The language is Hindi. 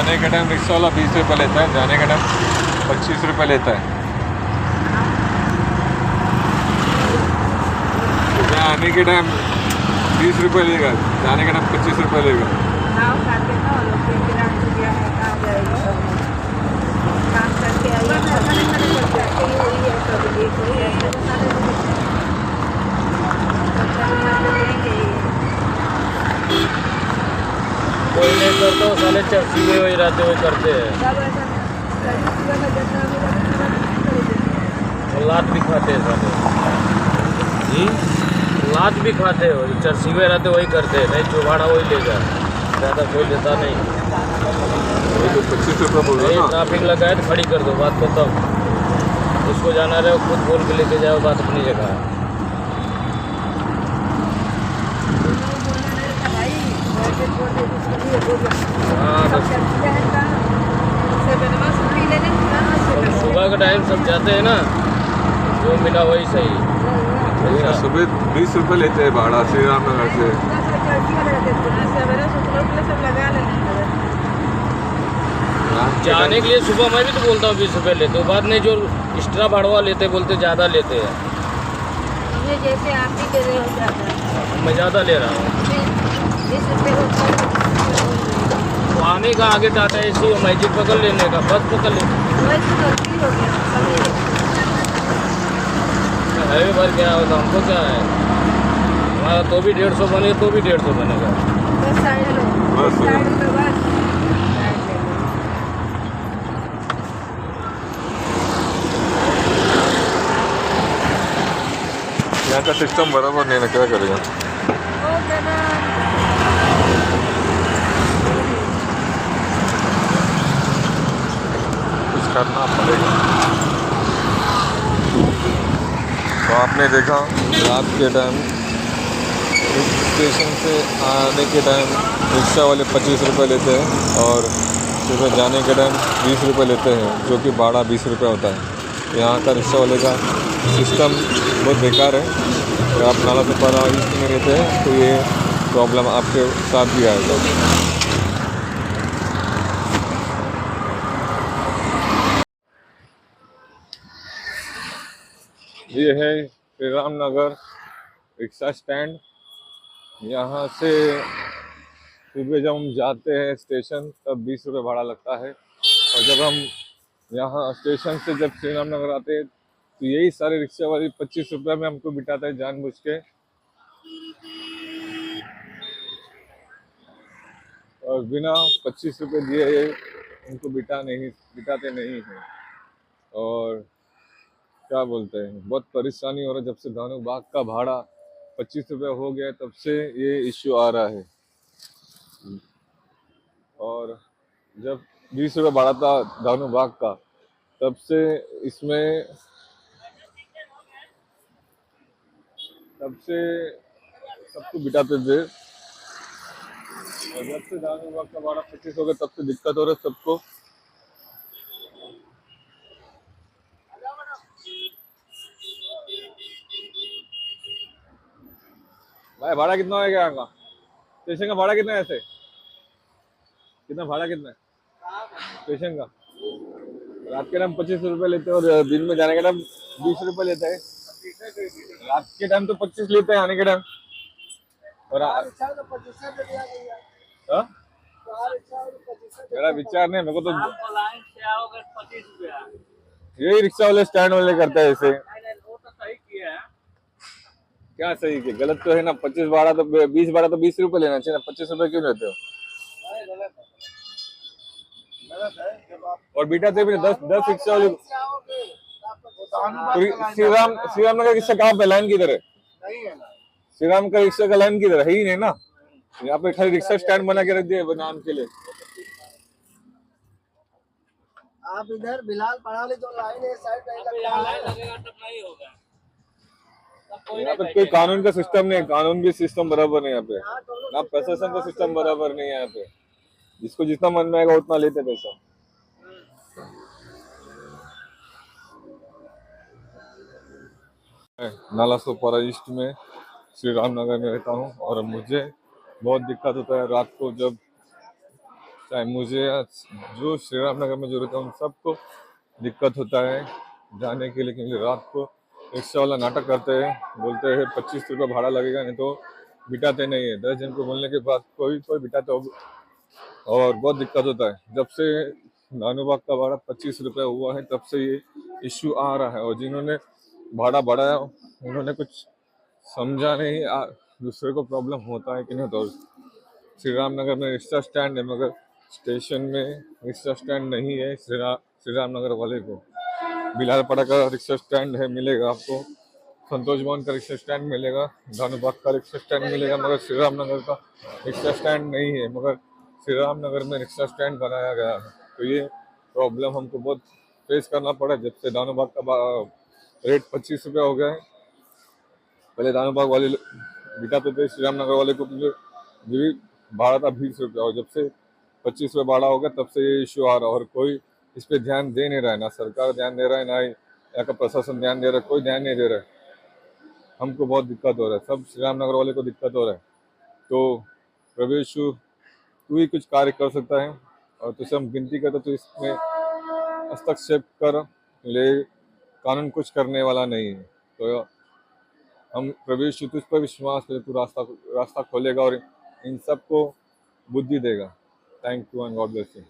आने का टाइम रिक्शा वाला 20 रुपये लेता है, जाने का टाइम 25 रुपये लेता है। सुबह आने के टाइम 20 रुपये लेगा, जाने का टाइम 25 रुपये लेगा। कोई नहीं करता हूँ, साले सीधे वही रहते हुए करते हैं, और लात भी खाते हैं साले जी, लात भी खाते हो, चरसीवे रहते वही करते हैं, नहीं जो भाड़ा वही लेगा, ज़्यादा कोई लेता नहीं। वही तो 25 रुपये बोल रहा ना। ट्रैफिक लगा है तो खड़ी कर दो, बात खत्म। उसको जाना रहे खुद बोल के लेके जाओ, बात अपनी जगह है। हाँ बस सुबह का टाइम सब जाते हैं ना, जो मिला वही सही। सुबह 20 रुपये लेते हैं भाड़ा श्री राम नगर से। जाने के लिए सुबह मैं भी तो बोलता हूँ 20 रुपये लेते हो, बाद में जो एक्स्ट्रा भाड़वा लेते बोलते ज़्यादा लेते हैं। जैसे आप भी दे रहे हो ज़्यादा, मैं ज़्यादा ले रहा हूँ। 20 रुपये तो आने का आगे टाटा एसी और मैजिक पकड़ लेने का, बस पकड़ लेने हाईवे पर क्या होता, हमको क्या है, हमारा तो भी 150 बने तो भी 150 बनेगा। यहाँ का सिस्टम बराबर नहीं है, क्या करेगा। कुछ करना पड़ेगा। तो आपने देखा रात के टाइम स्टेशन से आने के टाइम रिक्शा वाले 25 रुपये लेते हैं और सुबह जाने के टाइम 20 रुपये लेते हैं, जो कि भाड़ा 20 रुपये होता है। यहाँ का रिक्शा वाले का सिस्टम बहुत बेकार है। अगर आप नाला से पारा ईस्ट में रहते हैं तो ये प्रॉब्लम आपके साथ भी आएगा। ये है श्री राम नगर रिक्शा स्टैंड। यहाँ से सुबह जब हम जाते हैं स्टेशन तब 20 रुपये भाड़ा लगता है, और जब हम यहाँ स्टेशन से जब श्री राम नगर आते हैं तो यही सारे रिक्शा वाले 25 रुपये में हमको बिठाते हैं जानबूझ के, और बिना 25 रुपये दिए उनको बिठाते नहीं हैं। और क्या बोलते हैं, बहुत परेशानी हो रहा है। जब से धानु बाग का भाड़ा 25 रुपये हो गया तब से ये इश्यू आ रहा है। और जब 20 रुपये भाड़ा था धानु बाग का तब से इसमें सबको बिठाते थे, और जब से धानु बाग का भाड़ा 25 हो गया तब से दिक्कत हो रहा है सबको। भाई भाड़ा कितना हो गया यहाँ का? स्टेशन का भाड़ा कितना है ऐसे? कितना भाड़ा कितना है स्टेशन का? रात के टाइम 25 रुपये लेते हैं और दिन में जाने के टाइम 20 रुपये लेते हैं। रात के टाइम तो 25 लेते हैं, आने के टाइम और हाँ? मेरा विचार नहीं, मेरे को तो यही रिक्शा वाले स्टैंड वाले करता है ऐसे। क्या सही है, गलत तो है ना। 25 भाड़ा तो 20 भाड़ा तो 20 रुपये लेना चाहिए ना, 25 रुपये क्यों लेते हो? और बिठाते भी 10 रिक्शा वाले। श्री राम नगर रिक्शा कहाँ पे, लाइन किधर है? श्री राम का रिक्शा का लाइन किधर है ही नहीं ना। यहाँ पे खाली रिक्शा स्टैंड बना के रख दिए नाम के लिए। आप इधर बिलाल पड़ा ले जो लाइन है साइड लगेगा तब नहीं होगा। यहाँ पे कोई कानून का सिस्टम नहीं है, कानून भी सिस्टम बराबर नहीं है यहाँ पे, ना प्रशासन का सिस्टम बराबर नहीं है यहाँ पे। जिसको जितना मन में आएगा उतना लेते पैसा। नाला सोपारा ईस्ट में श्री राम नगर में रहता हूँ, और मुझे बहुत दिक्कत होता है रात को जब चाहे मुझे या जो श्री राम नगर में जो रहता है उन सबको दिक्कत होता है जाने के लिए, क्योंकि रात को रिक्शा वाला नाटक करते हैं, बोलते हैं 25 रुपये भाड़ा लगेगा, नहीं तो बिठाते नहीं है। 10 जन को बोलने के बाद कोई कोई बिठाता हो, और बहुत दिक्कत होता है। जब से नानूबाग का भाड़ा 25 रुपये हुआ है तब से ये इश्यू आ रहा है, और जिन्होंने भाड़ा बढ़ाया उन्होंने कुछ समझा नहीं। दूसरे को प्रॉब्लम होता है कि नहीं होता। श्री राम नगर में रिक्शा स्टैंड है, मगर स्टेशन में रिक्शा स्टैंड नहीं है। श्री राम नगर वाले को बिलालपाड़ा का रिक्शा स्टैंड है, मिलेगा आपको। संतोष भवन का रिक्शा स्टैंड मिलेगा, धानुबाग का रिक्शा स्टैंड मिलेगा, मगर श्री राम नगर का रिक्शा स्टैंड नहीं है। मगर श्री राम नगर में रिक्शा स्टैंड बनाया गया है, तो ये प्रॉब्लम हमको बहुत फेस करना पड़ा जब से धानुबाग का रेट 25 रुपये हो गया है। पहले धानुबाग वाले बिठाते थे श्री राम नगर वाले को, क्योंकि भी भाड़ा था 20 रुपये, और जब से 25 रुपये भाड़ा हो गया तब से ये इशू आ रहा है। और कोई इस पे ध्यान दे नहीं रहा है, ना सरकार ध्यान दे रहा है, ना ही यहाँ का प्रशासन ध्यान दे रहा है, कोई ध्यान नहीं दे रहा है। हमको बहुत दिक्कत हो रहा है, सब श्री राम नगर वाले को दिक्कत हो रहा है। तो प्रभु यीशु तू ही कुछ कार्य कर सकता है, और तुझसे हम विनती करते तो इसमें हस्तक्षेप कर ले, कानून कुछ करने वाला नहीं है। तो हम प्रभु यीशु तुझ पर विश्वास करें, तू रास्ता खोलेगा और इन सबको बुद्धि देगा। Thank you and God bless you.